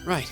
Right.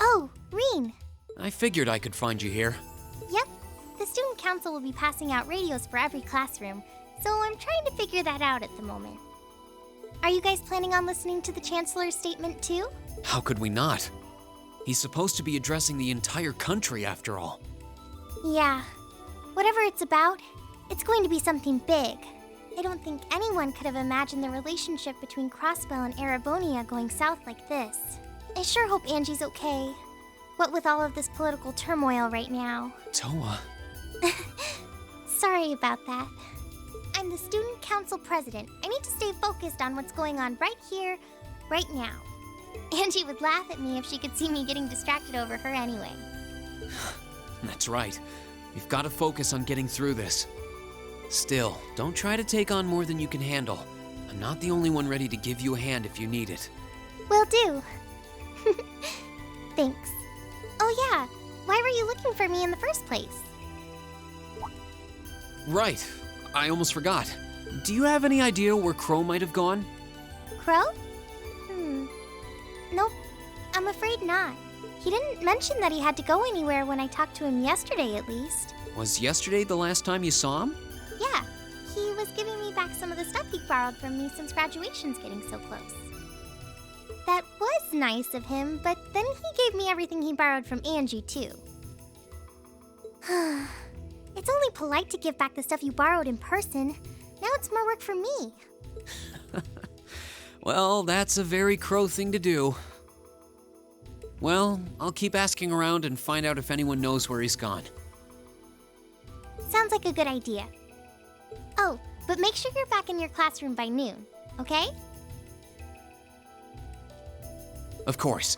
Oh, Reen! I figured I could find you here. Yep. The student council will be passing out radios for every classroom, so I'm trying to figure that out at the moment. Are you guys planning on listening to the Chancellor's statement too? How could we not? He's supposed to be addressing the entire country after all. Yeah. Whatever it's about, it's going to be something big. I don't think anyone could have imagined the relationship between Crossbell and Erebonia going south like this. I sure hope Angie's okay. What with all of this political turmoil right now. Toa. Sorry about that. I'm the student council president. I need to stay focused on what's going on right here, right now. Angie would laugh at me if she could see me getting distracted over her anyway. That's right. We've got to focus on getting through this. Still, don't try to take on more than you can handle. I'm not the only one ready to give you a hand if you need it. Will do. Thanks. Oh yeah, why were you looking for me in the first place? Right. I almost forgot. Do you have any idea where Crow might have gone? Crow? Nope, I'm afraid not. He didn't mention that he had to go anywhere when I talked to him yesterday, at least. Was yesterday the last time you saw him? Yeah, he was giving me back some of the stuff he borrowed from me since graduation's getting so close. That was nice of him, but then he gave me everything he borrowed from Angie, too. It's only polite to give back the stuff you borrowed in person. Now it's more work for me. Well, that's a very Crow thing to do. Well, I'll keep asking around and find out if anyone knows where he's gone. Sounds like a good idea. Oh, but make sure you're back in your classroom by noon, okay? Of course.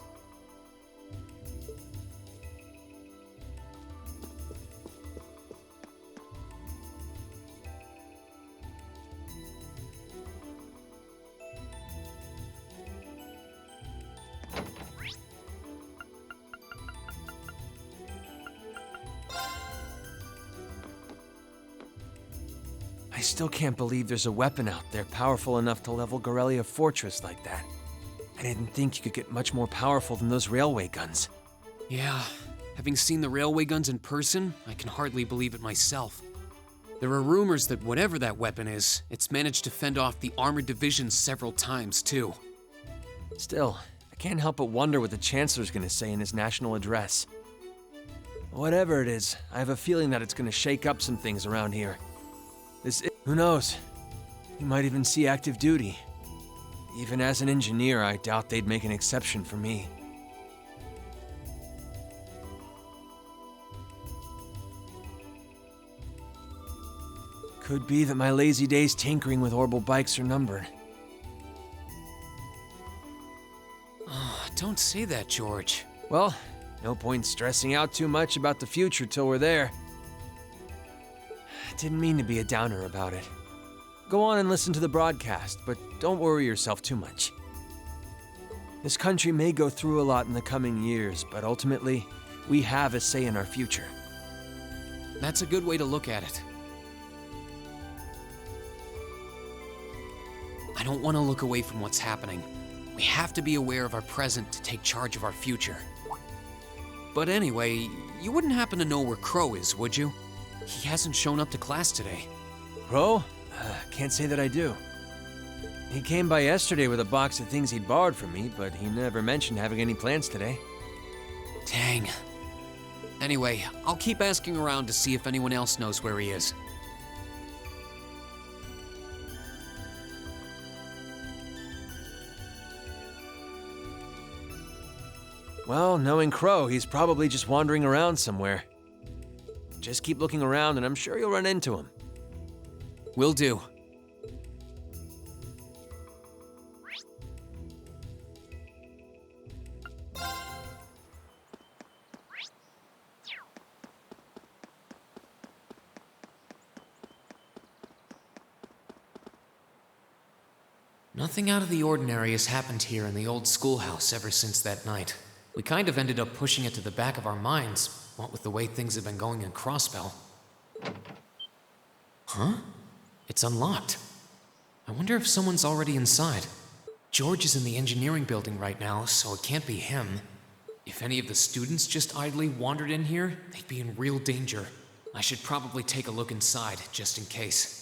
I still can't believe there's a weapon out there powerful enough to level Gorelia Fortress like that. I didn't think you could get much more powerful than those railway guns. Yeah, having seen the railway guns in person, I can hardly believe it myself. There are rumors that whatever that weapon is, it's managed to fend off the armored divisions several times, too. Still, I can't help but wonder what the Chancellor's gonna say in his national address. Whatever it is, I have a feeling that it's gonna shake up some things around here. Who knows? He might even see active duty. Even as an engineer, I doubt they'd make an exception for me. Could be that my lazy days tinkering with orbital bikes are numbered. Oh, don't say that, George. Well, no point stressing out too much about the future till we're there. Didn't mean to be a downer about it. Go on and listen to the broadcast, but don't worry yourself too much. This country may go through a lot in the coming years, but ultimately, we have a say in our future. That's a good way to look at it. I don't want to look away from what's happening. We have to be aware of our present to take charge of our future. But anyway, you wouldn't happen to know where Crow is, would you? He hasn't shown up to class today. Crow? Can't say that I do. He came by yesterday with a box of things he'd borrowed from me, but he never mentioned having any plans today. Dang. Anyway, I'll keep asking around to see if anyone else knows where he is. Well, knowing Crow, he's probably just wandering around somewhere. Just keep looking around and I'm sure you'll run into him. Will do. Nothing out of the ordinary has happened here in the old schoolhouse ever since that night. We kind of ended up pushing it to the back of our minds, what with the way things have been going in Crossbell. Huh? It's unlocked. I wonder if someone's already inside. George is in the engineering building right now, so it can't be him. If any of the students just idly wandered in here, they'd be in real danger. I should probably take a look inside, just in case.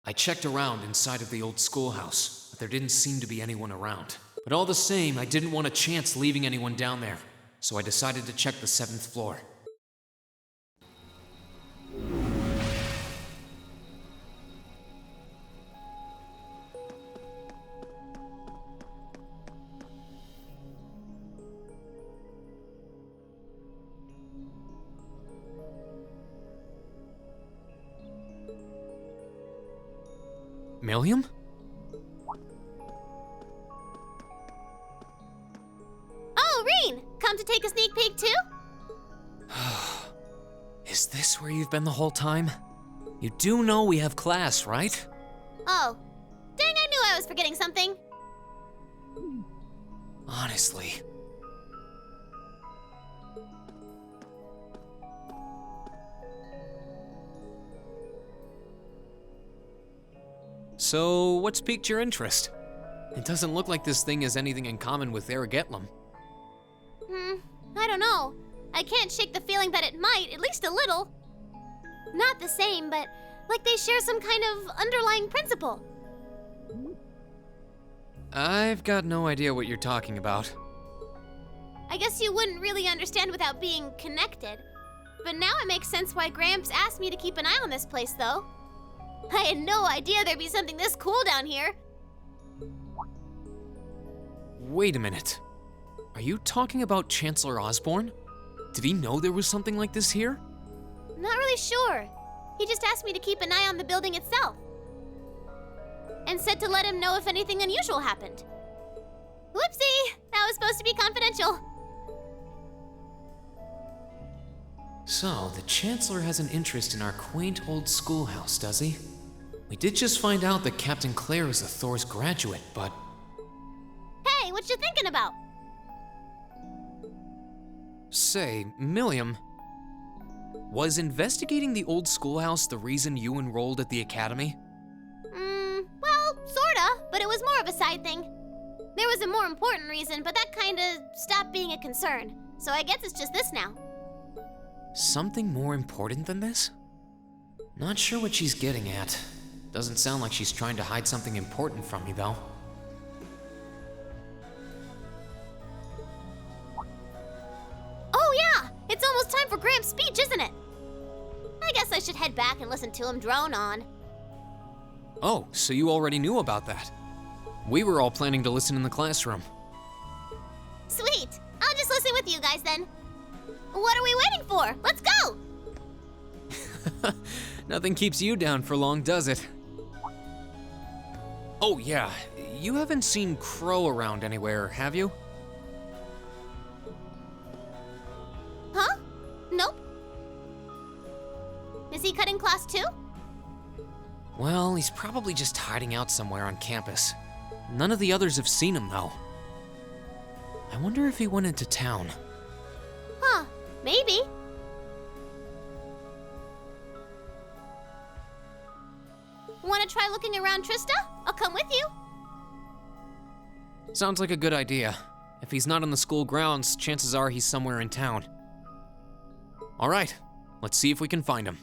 I checked around inside of the old schoolhouse, but there didn't seem to be anyone around. But all the same, I didn't want a chance leaving anyone down there, so I decided to check the 7th floor. Milliam? Oh, Reen! Come to take a sneak peek too? Is this where you've been the whole time? You do know we have class, right? Oh. Dang, I knew I was forgetting something. Honestly. So, what's piqued your interest? It doesn't look like this thing has anything in common with Aragetlum. I don't know. I can't shake the feeling that it might, at least a little. Not the same, but like they share some kind of underlying principle. I've got no idea what you're talking about. I guess you wouldn't really understand without being connected. But now it makes sense why Gramps asked me to keep an eye on this place, though. I had no idea there'd be something this cool down here. Wait a minute. Are you talking about Chancellor Osborne? Did he know there was something like this here? Not really sure. He just asked me to keep an eye on the building itself. And said to let him know if anything unusual happened. Whoopsie! That was supposed to be confidential. So, the Chancellor has an interest in our quaint old schoolhouse, does he? We did just find out that Captain Claire is a Thor's graduate, but... Hey, what you thinking about? Say, Milliam, was investigating the old schoolhouse the reason you enrolled at the academy? Well, sorta, but it was more of a side thing. There was a more important reason, but that kinda stopped being a concern. So I guess it's just this now. Something more important than this? Not sure what she's getting at. Doesn't sound like she's trying to hide something important from me, though. Oh yeah! It's almost time for Gramps' speech, isn't it? I guess I should head back and listen to him drone on. Oh, so you already knew about that. We were all planning to listen in the classroom. Sweet! I'll just listen with you guys then. What are we waiting for? Let's go! Nothing keeps you down for long, does it? Oh yeah, you haven't seen Crow around anywhere, have you? Huh? Nope. Is he cutting class Well, he's probably just hiding out somewhere on campus. None of the others have seen him, though. I wonder if he went into town. Huh, maybe. Want to try looking around, Trista? I'll come with you. Sounds like a good idea. If he's not on the school grounds, chances are he's somewhere in town. All right, let's see if we can find him.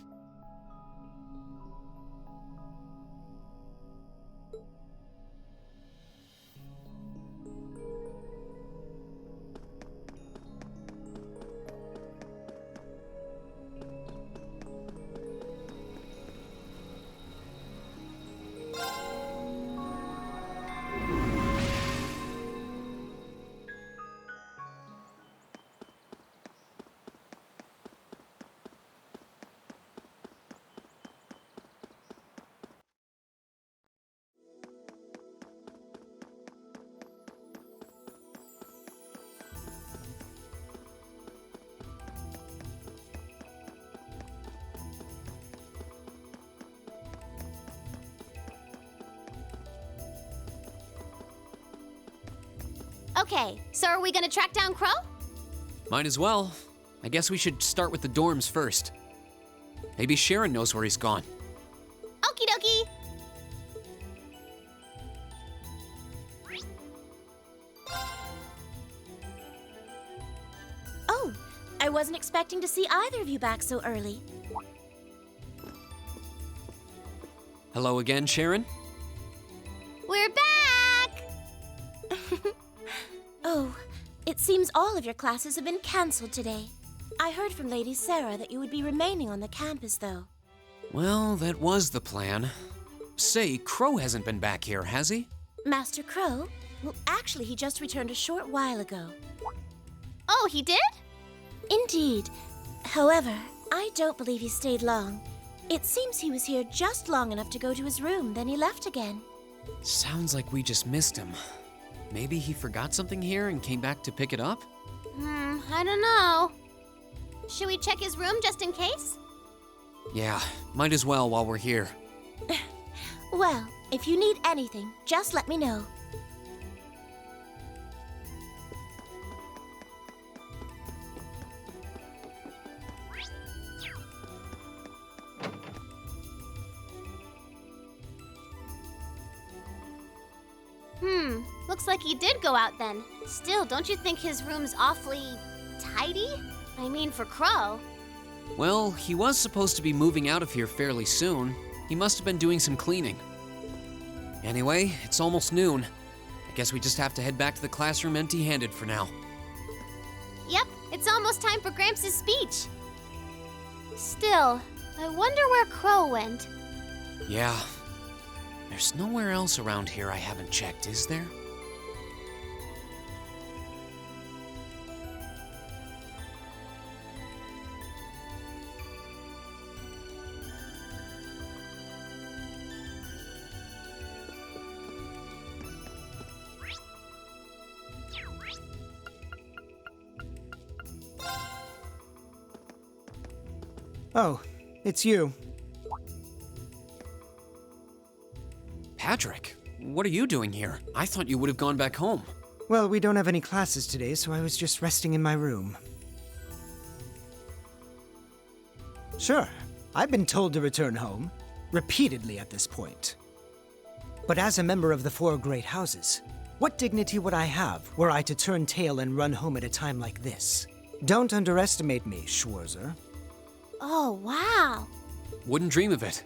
Okay, so are we gonna track down Crow? Might as well. I guess we should start with the dorms first. Maybe Sharon knows where he's gone. Okie dokie. Oh, I wasn't expecting to see either of you back so early. Hello again, Sharon? We're back! Oh, it seems all of your classes have been cancelled today. I heard from Lady Sarah that you would be remaining on the campus, though. Well, that was the plan. Say, Crow hasn't been back here, has he? Master Crow? Well, actually, he just returned a short while ago. Oh, he did? Indeed. However, I don't believe he stayed long. It seems he was here just long enough to go to his room, then he left again. Sounds like we just missed him. Maybe he forgot something here and came back to pick it up? I don't know. Should we check his room just in case? Yeah, might as well while we're here. Well, if you need anything, just let me know. Looks like he did go out then. Still, don't you think his room's awfully tidy? I mean, for Crow. Well, he was supposed to be moving out of here fairly soon. He must have been doing some cleaning. Anyway, it's almost noon. I guess we just have to head back to the classroom empty-handed for now. Yep, it's almost time for Gramps' speech. Still, I wonder where Crow went. Yeah. There's nowhere else around here I haven't checked, is there? Oh, it's you. Patrick, what are you doing here? I thought you would have gone back home. Well, we don't have any classes today, so I was just resting in my room. Sure, I've been told to return home, repeatedly at this point. But as a member of the four great houses, what dignity would I have were I to turn tail and run home at a time like this? Don't underestimate me, Schwarzer. Oh, wow. Wouldn't dream of it.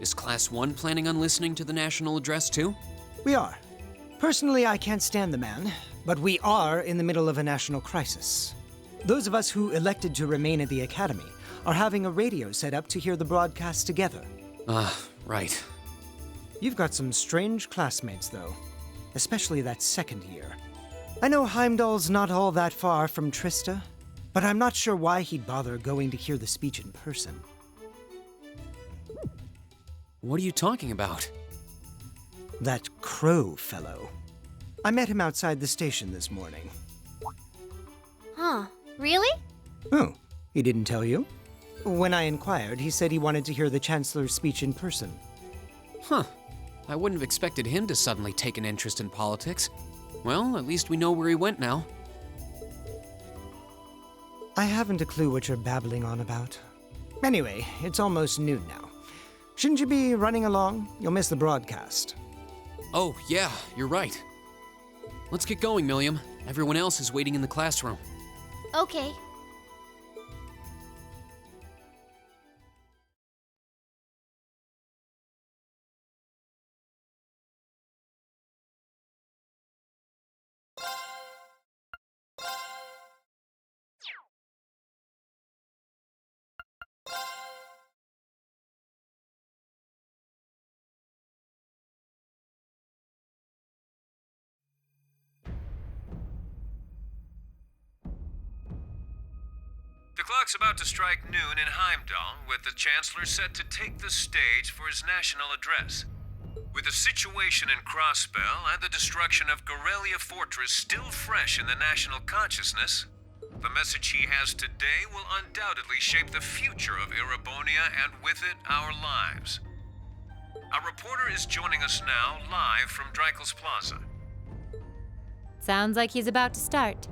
Is Class 1 planning on listening to the national address too? We are. Personally, I can't stand the man, but we are in the middle of a national crisis. Those of us who elected to remain at the Academy are having a radio set up to hear the broadcast together. Right. You've got some strange classmates, though. Especially that second year. I know Heimdall's not all that far from Trista, but I'm not sure why he'd bother going to hear the speech in person. What are you talking about? That Crow fellow. I met him outside the station this morning. Huh, really? Oh, he didn't tell you? When I inquired, he said he wanted to hear the Chancellor's speech in person. Huh. I wouldn't have expected him to suddenly take an interest in politics. Well, at least we know where he went now. I haven't a clue what you're babbling on about. Anyway, it's almost noon now. Shouldn't you be running along? You'll miss the broadcast. Oh, yeah, you're right. Let's get going, Milliam. Everyone else is waiting in the classroom. Okay. The clock's about to strike noon in Heimdall, with the Chancellor set to take the stage for his national address. With the situation in Crossbell and the destruction of Gorelia Fortress still fresh in the national consciousness, the message he has today will undoubtedly shape the future of Erebonia and with it, our lives. Our reporter is joining us now live from Dreikel's Plaza. Sounds like he's about to start.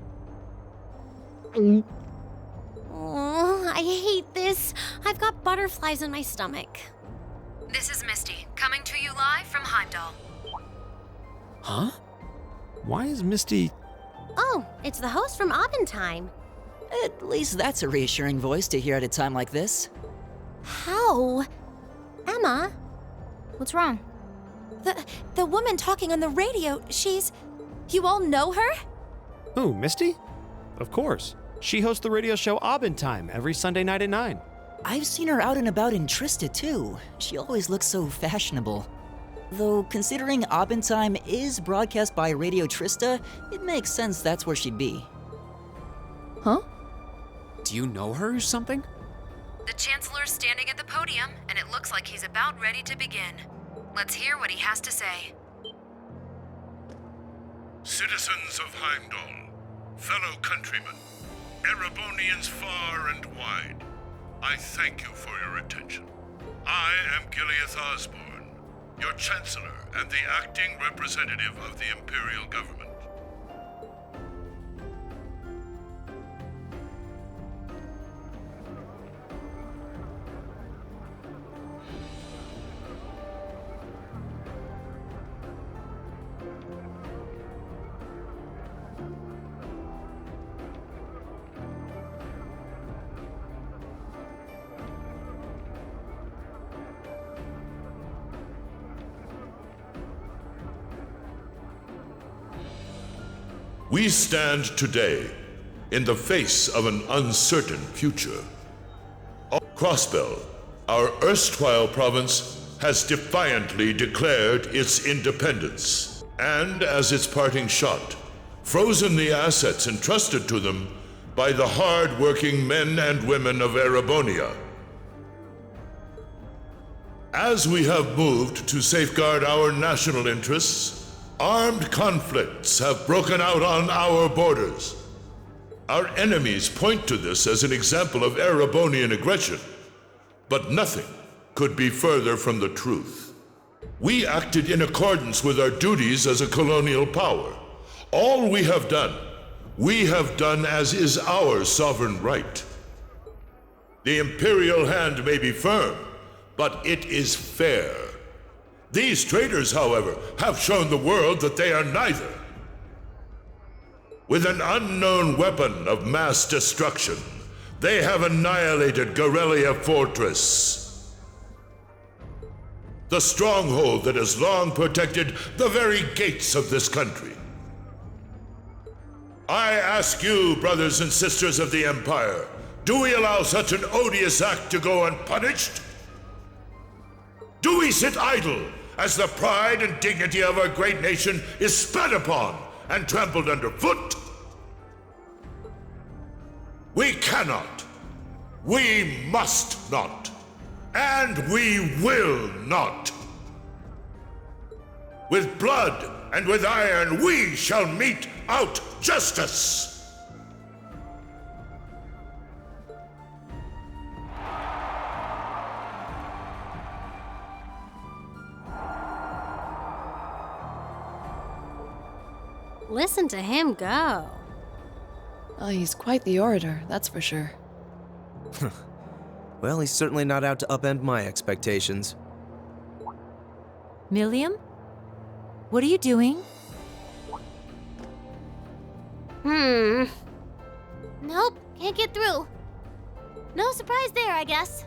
Oh, I hate this. I've got butterflies in my stomach. This is Misty, coming to you live from Heimdall. Huh? Why is Misty... Oh, it's the host from Abendheim. At least that's a reassuring voice to hear at a time like this. How? Emma? What's wrong? The woman talking on the radio, she's... You all know her? Who, Misty? Of course. She hosts the radio show Abendheim every Sunday night at 9. I've seen her out and about in Trista, too. She always looks so fashionable. Though, considering Abendheim is broadcast by Radio Trista, it makes sense that's where she'd be. Huh? Do you know her or something? The Chancellor's standing at the podium, and it looks like he's about ready to begin. Let's hear what he has to say. Citizens of Heimdall, fellow countrymen, Erebonians far and wide, I thank you for your attention. I am Gileath Osborne, your Chancellor and the acting representative of the Imperial Government. We stand today in the face of an uncertain future. Crossbell, our erstwhile province, has defiantly declared its independence, and as its parting shot, frozen the assets entrusted to them by the hard-working men and women of Erebonia. As we have moved to safeguard our national interests, armed conflicts have broken out on our borders. Our enemies point to this as an example of Erebonian aggression, but nothing could be further from the truth. We acted in accordance with our duties as a colonial power. All we have done as is our sovereign right. The imperial hand may be firm, but it is fair. These traitors, however, have shown the world that they are neither. With an unknown weapon of mass destruction, they have annihilated Gorelia Fortress, the stronghold that has long protected the very gates of this country. I ask you, brothers and sisters of the Empire, do we allow such an odious act to go unpunished? Do we sit idle as the pride and dignity of our great nation is spat upon and trampled underfoot? We cannot, we must not, and we will not. With blood and with iron we shall mete out justice. Listen to him go. Oh, he's quite the orator, that's for sure. Well, he's certainly not out to upend my expectations. Milliam? What are you doing? Nope, can't get through. No surprise there, I guess.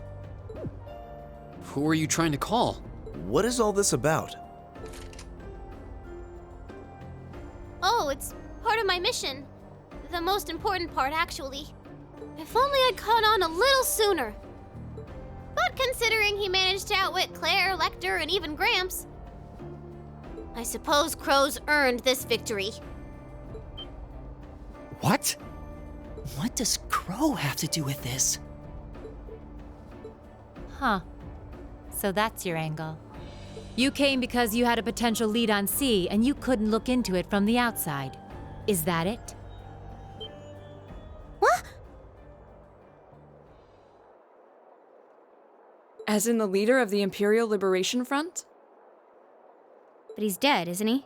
Who are you trying to call? What is all this about? Oh, it's part of my mission. The most important part, actually. If only I'd caught on a little sooner. But considering he managed to outwit Claire, Lecter, and even Gramps, I suppose Crow's earned this victory. What? What does Crow have to do with this? Huh. So that's your angle. You came because you had a potential lead on C and you couldn't look into it from the outside. Is that it? What? As in the leader of the Imperial Liberation Front? But he's dead, isn't he?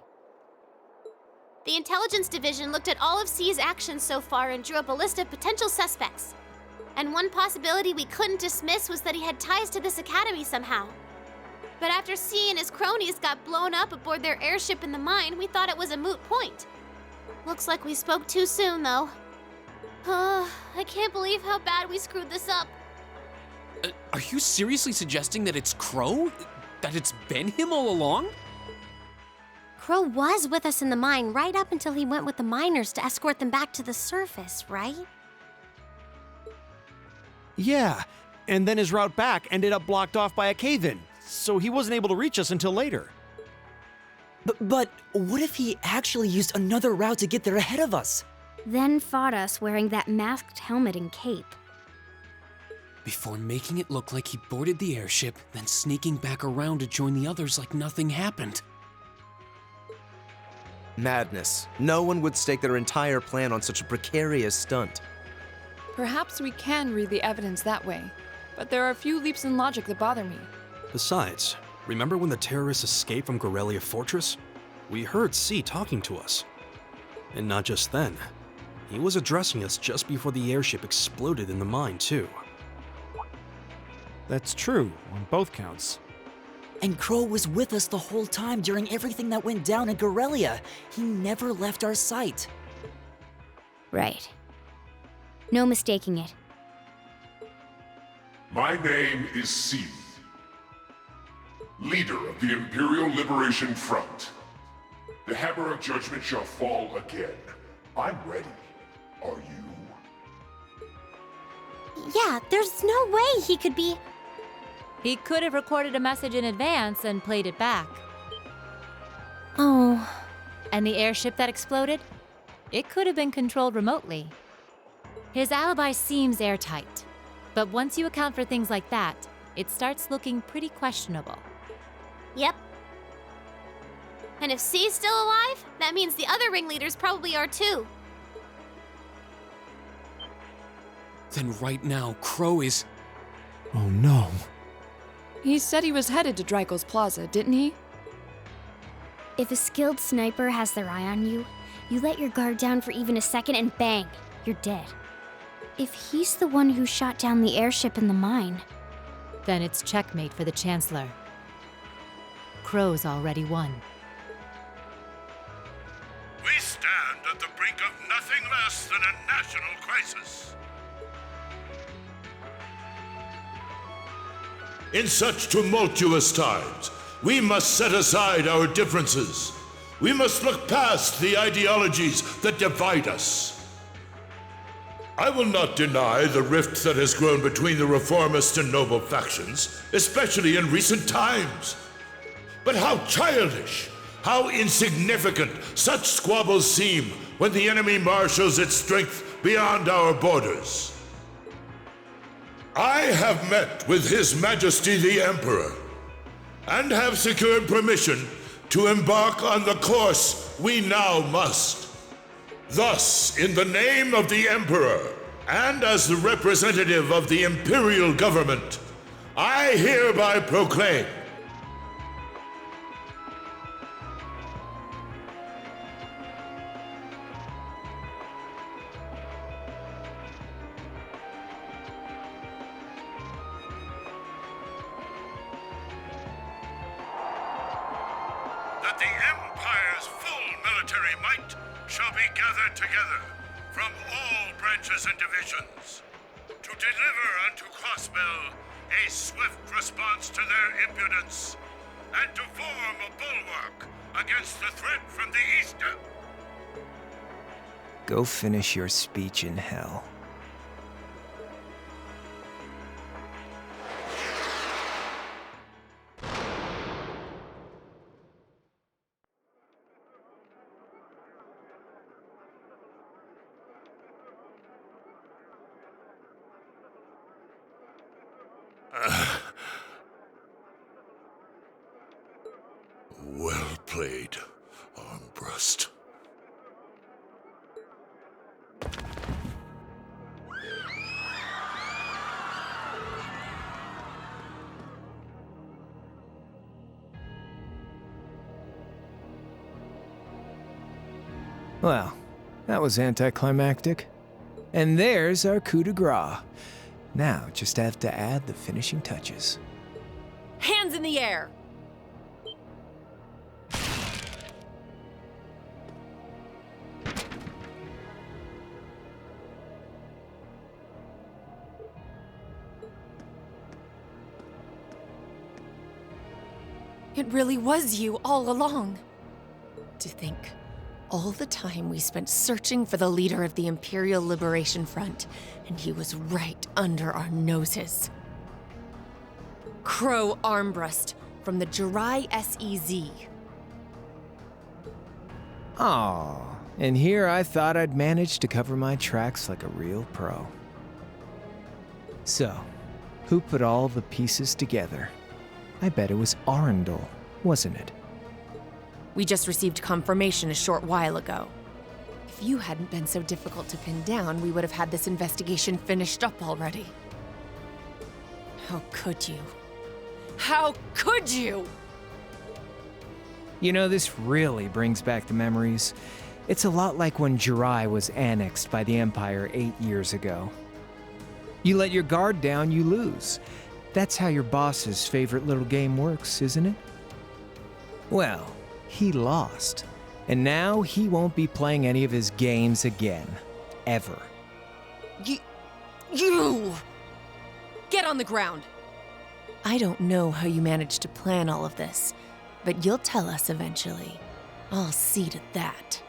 The Intelligence Division looked at all of C's actions so far and drew up a list of potential suspects. And one possibility we couldn't dismiss was that he had ties to this academy somehow. But after C and his cronies got blown up aboard their airship in the mine, we thought it was a moot point. Looks like we spoke too soon, though. I can't believe how bad we screwed this up. Are you seriously suggesting that it's Crow? That it's been him all along? Crow was with us in the mine right up until he went with the miners to escort them back to the surface, right? Yeah, and then his route back ended up blocked off by a cave-in, so he wasn't able to reach us until later. But what if he actually used another route to get there ahead of us? Then fought us wearing that masked helmet and cape. Before making it look like he boarded the airship, then sneaking back around to join the others like nothing happened. Madness. No one would stake their entire plan on such a precarious stunt. Perhaps we can read the evidence that way, but there are a few leaps in logic that bother me. Besides, remember when the terrorists escaped from Corellia Fortress? We heard C talking to us. And not just then. He was addressing us just before the airship exploded in the mine, too. That's true, on both counts. And Crow was with us the whole time during everything that went down in Corellia. He never left our sight. Right. No mistaking it. My name is C, leader of the Imperial Liberation Front. The hammer of judgment shall fall again. I'm ready. Are you? Yeah, there's no way he could be... He could have recorded a message in advance and played it back. Oh. And the airship that exploded? It could have been controlled remotely. His alibi seems airtight, but once you account for things like that, it starts looking pretty questionable. Yep. And if C's still alive, that means the other ringleaders probably are too. Then right now, Crow is... Oh no. He said he was headed to Drykel's Plaza, didn't he? If a skilled sniper has their eye on you, you let your guard down for even a second and bang, you're dead. If he's the one who shot down the airship in the mine... Then it's checkmate for the Chancellor. Crow's already won. We stand at the brink of nothing less than a national crisis. In such tumultuous times, we must set aside our differences. We must look past the ideologies that divide us. I will not deny the rift that has grown between the reformist and noble factions, especially in recent times. But how childish, how insignificant such squabbles seem when the enemy marshals its strength beyond our borders. I have met with His Majesty the Emperor, and have secured permission to embark on the course we now must. Thus, in the name of the Emperor, and as the representative of the Imperial Government, I hereby proclaim that the Empire's full military might shall be gathered together from all branches and divisions to deliver unto Crossbell a swift response to their impudence and to form a bulwark against the threat from the east. Go finish your speech in hell. Well played, Armbrust. Well, that was anticlimactic. And there's our coup de grace. Now, just have to add the finishing touches. Hands in the air! It really was you all along. To think, all the time we spent searching for the leader of the Imperial Liberation Front, and he was right under our noses. Crow Armbrust from the Jirai SEZ. Aw, and here I thought I'd managed to cover my tracks like a real pro. So, who put all the pieces together? I bet it was Arundel, wasn't it? We just received confirmation a short while ago. If you hadn't been so difficult to pin down, we would have had this investigation finished up already. How could you? How could you? You know, this really brings back the memories. It's a lot like when Jirai was annexed by the Empire 8 years ago. You let your guard down, you lose. That's how your boss's favorite little game works, isn't it? Well, he lost. And now he won't be playing any of his games again. Ever. You! Get on the ground! I don't know how you managed to plan all of this, but you'll tell us eventually. I'll see to that.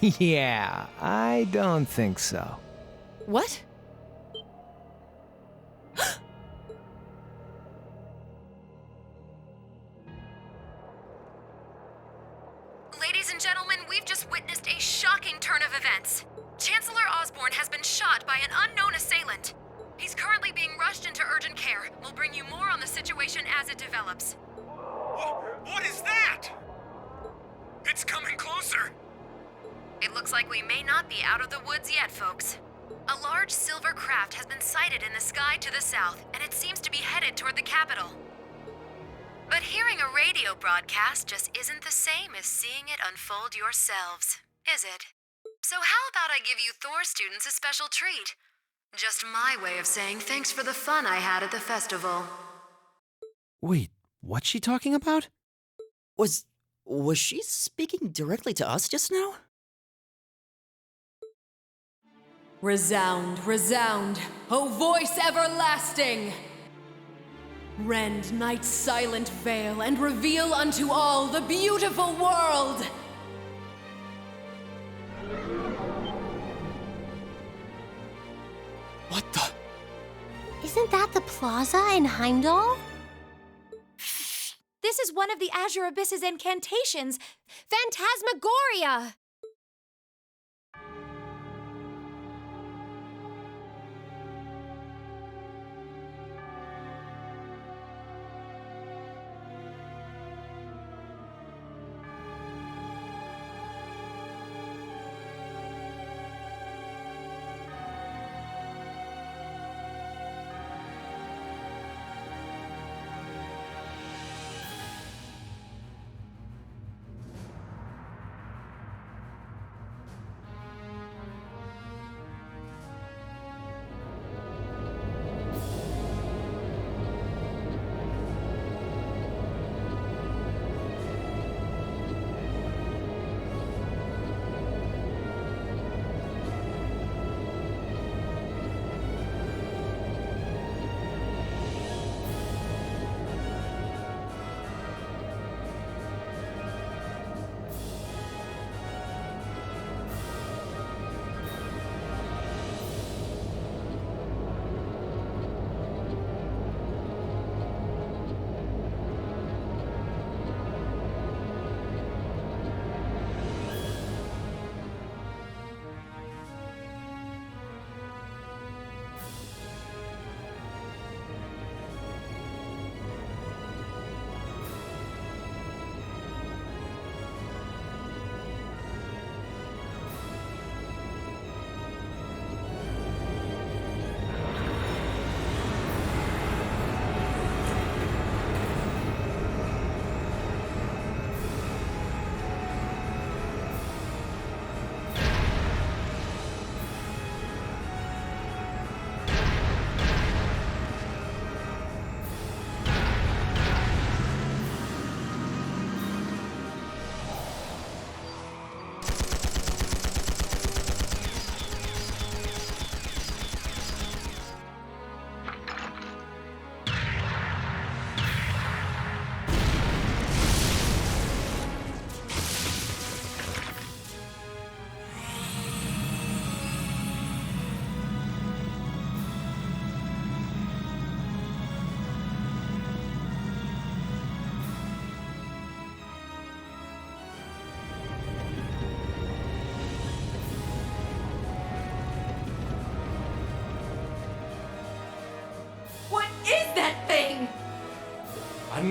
Yeah, I don't think so. What? Ladies and gentlemen, we've just witnessed a shocking turn of events. Chancellor Osborne has been shot by an unknown assailant. He's currently being rushed into urgent care. We'll bring you more on the situation as it develops. What is that? It's coming closer. It looks like we may not be out of the woods yet, folks. A large silver craft has been sighted in the sky to the south, and it seems to be headed toward the capital. But hearing a radio broadcast just isn't the same as seeing it unfold yourselves, is it? So how about I give you Thor students a special treat? Just my way of saying thanks for the fun I had at the festival. Wait, what's she talking about? Was she speaking directly to us just now? Resound, resound, O voice everlasting! Rend night's silent veil and reveal unto all the beautiful world! What the? Isn't that the plaza in Heimdall? This is one of the Azure Abyss's incantations, Phantasmagoria!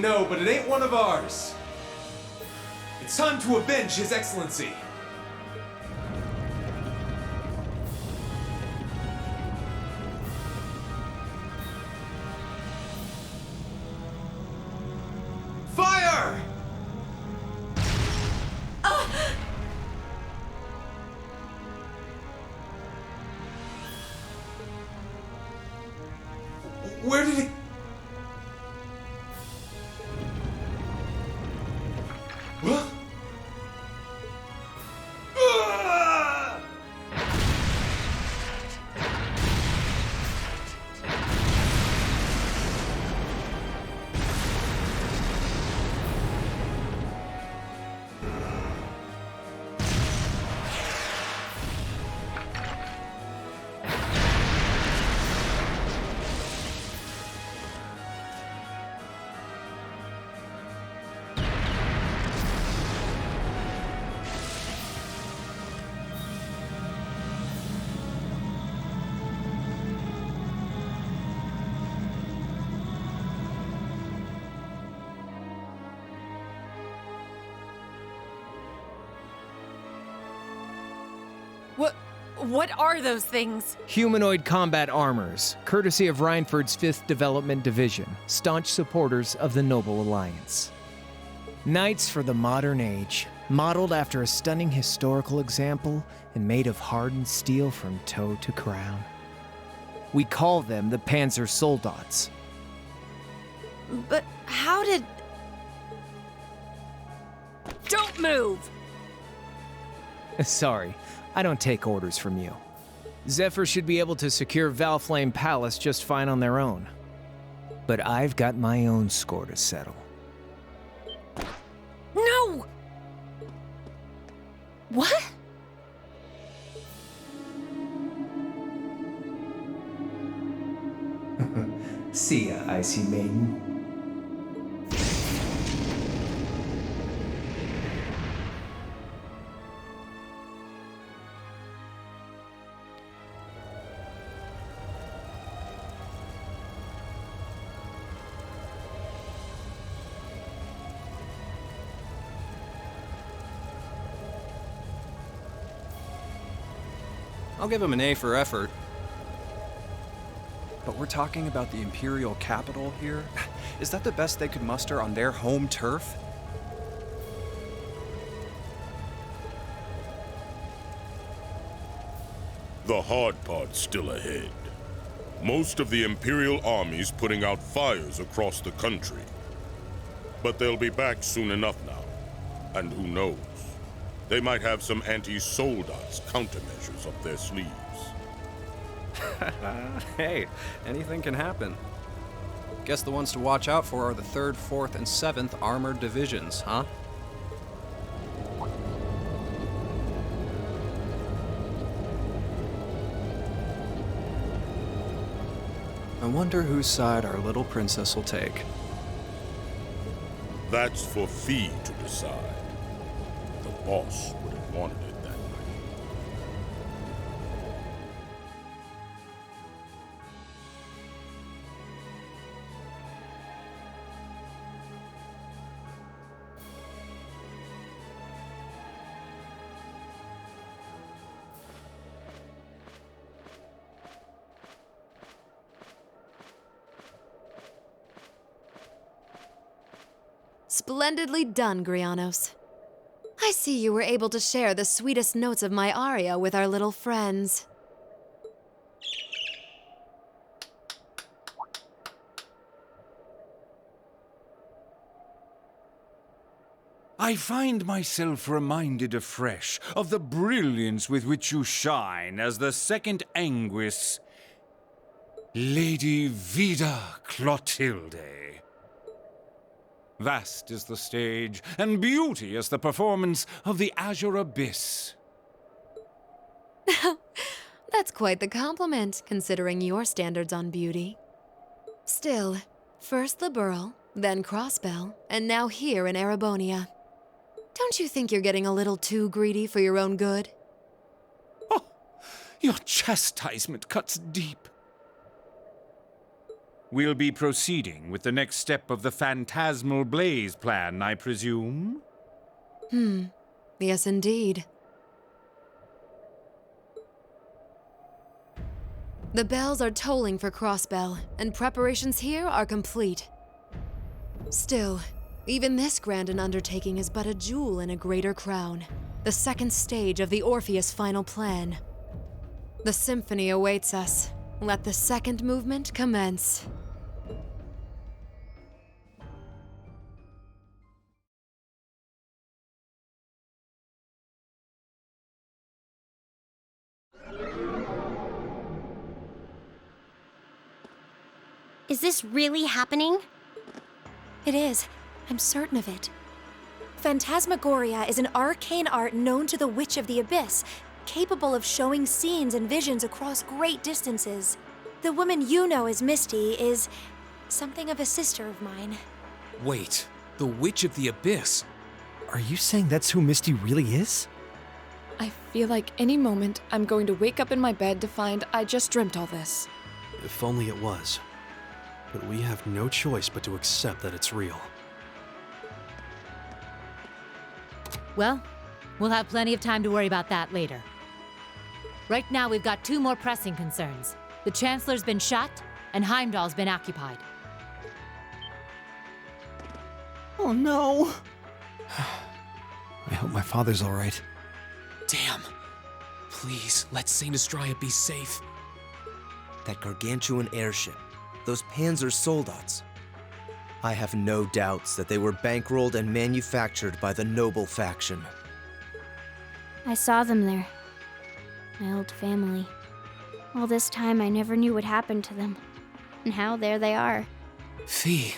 no, but it ain't one of ours. It's time to avenge His Excellency. Fire! Where did it... What? Ah! What are those things? Humanoid combat armors, courtesy of Reinford's 5th Development Division, staunch supporters of the Noble Alliance. Knights for the modern age, modeled after a stunning historical example and made of hardened steel from toe to crown. We call them the Panzer Soldats. But how did... Don't move! Sorry, I don't take orders from you. Zephyr should be able to secure Valflame Palace just fine on their own. But I've got my own score to settle. No! What? See ya, Icy Maiden. I'll give him an A for effort. But we're talking about the Imperial capital here? Is that the best they could muster on their home turf? The hard part's still ahead. Most of the Imperial army's putting out fires across the country. But they'll be back soon enough now. And who knows? They might have some anti-Soldats countermeasures up their sleeves. Hey, anything can happen. Guess the ones to watch out for are the 3rd, 4th, and 7th Armored Divisions, huh? I wonder whose side our little princess will take. That's for Fee to decide. The boss would have wanted it that way. Splendidly done, Grianos. I see you were able to share the sweetest notes of my aria with our little friends. I find myself reminded afresh of the brilliance with which you shine as the second Anguis, Lady Vida Clotilde. Vast is the stage, and beauty is the performance of the Azure Abyss. That's quite the compliment, considering your standards on beauty. Still, first the Burl, then Crossbell, and now here in Erebonia. Don't you think you're getting a little too greedy for your own good? Your chastisement cuts deep. We'll be proceeding with the next step of the Phantasmal Blaze plan, I presume? Yes, indeed. The bells are tolling for Crossbell, and preparations here are complete. Still, even this grand an undertaking is but a jewel in a greater crown. The second stage of the Orpheus final plan. The symphony awaits us. Let the second movement commence. Is this really happening? It is. I'm certain of it. Phantasmagoria is an arcane art known to the Witch of the Abyss, capable of showing scenes and visions across great distances. The woman you know as Misty is something of a sister of mine. Wait, the Witch of the Abyss? Are you saying that's who Misty really is? I feel like any moment I'm going to wake up in my bed to find I just dreamt all this. If only it was. But we have no choice but to accept that it's real. Well, we'll have plenty of time to worry about that later. Right now, we've got two more pressing concerns. The Chancellor's been shot, and Heimdall's been occupied. Oh no! I hope my father's all right. Damn. Please, let Saint Astraea be safe. That gargantuan airship, those Panzer Soldats. I have no doubts that they were bankrolled and manufactured by the noble faction. I saw them there. My old family. All this time I never knew what happened to them. And how there they are. Fee.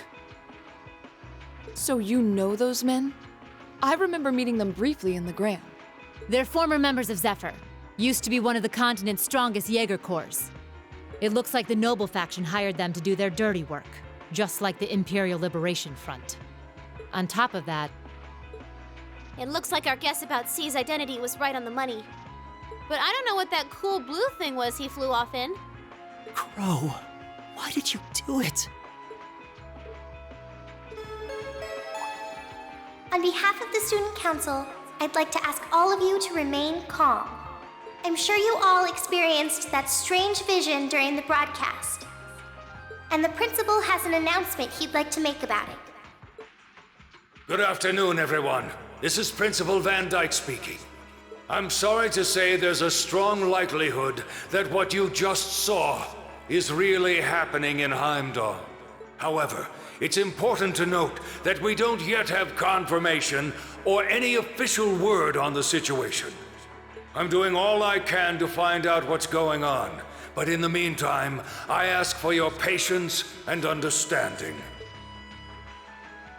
So you know those men? I remember meeting them briefly in the Gram. They're former members of Zephyr. Used to be one of the continent's strongest Jaeger corps. It looks like the noble faction hired them to do their dirty work, just like the Imperial Liberation Front. On top of that, It looks like our guess about C's identity was right on the money. But I don't know what that cool blue thing was he flew off in. Crow, why did you do it? On behalf of the Student Council, I'd like to ask all of you to remain calm. I'm sure you all experienced that strange vision during the broadcast. And the principal has an announcement he'd like to make about it. Good afternoon, everyone. This is Principal Van Dyke speaking. I'm sorry to say there's a strong likelihood that what you just saw is really happening in Heimdall. However, it's important to note that we don't yet have confirmation or any official word on the situation. I'm doing all I can to find out what's going on, but in the meantime, I ask for your patience and understanding.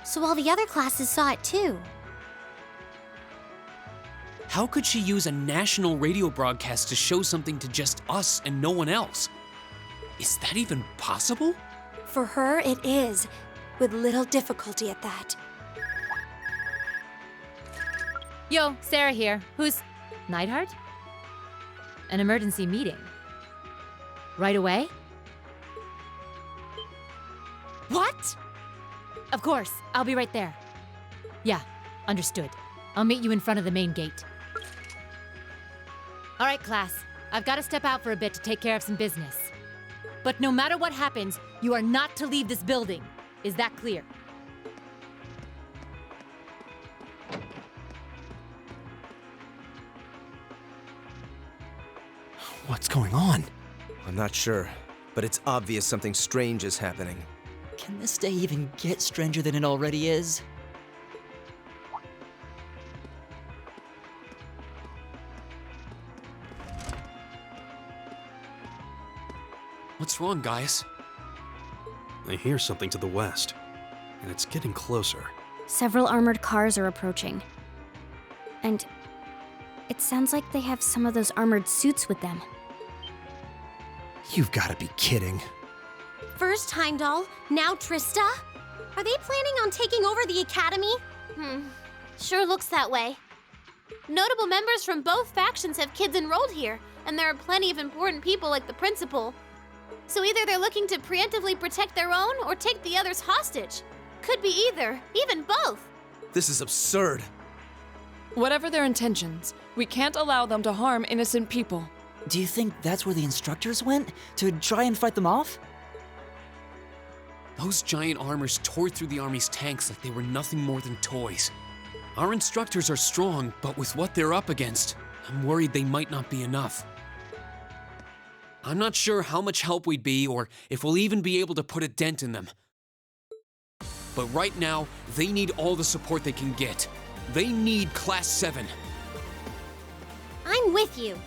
So all the other classes saw it too. How could she use a national radio broadcast to show something to just us and no one else? Is that even possible? For her, it is, with little difficulty at that. Yo, Sarah here. Who's... Neidhart? An emergency meeting. Right away? What? Of course, I'll be right there. Yeah, understood. I'll meet you in front of the main gate. All right, class. I've got to step out for a bit to take care of some business. But no matter what happens, you are not to leave this building. Is that clear? What's going on? I'm not sure, but it's obvious something strange is happening. Can this day even get stranger than it already is? What's wrong, guys? I hear something to the west, and it's getting closer. Several armored cars are approaching. And it sounds like they have some of those armored suits with them. You've got to be kidding. First Heimdall, now Trista? Are they planning on taking over the academy? Sure looks that way. Notable members from both factions have kids enrolled here, and there are plenty of important people like the principal. So either they're looking to preemptively protect their own or take the others hostage. Could be either, even both. This is absurd. Whatever their intentions, we can't allow them to harm innocent people. Do you think that's where the instructors went? To try and fight them off? Those giant armors tore through the army's tanks like they were nothing more than toys. Our instructors are strong, but with what they're up against, I'm worried they might not be enough. I'm not sure how much help we'd be or if we'll even be able to put a dent in them. But right now, they need all the support they can get. They need Class 7. I'm with you.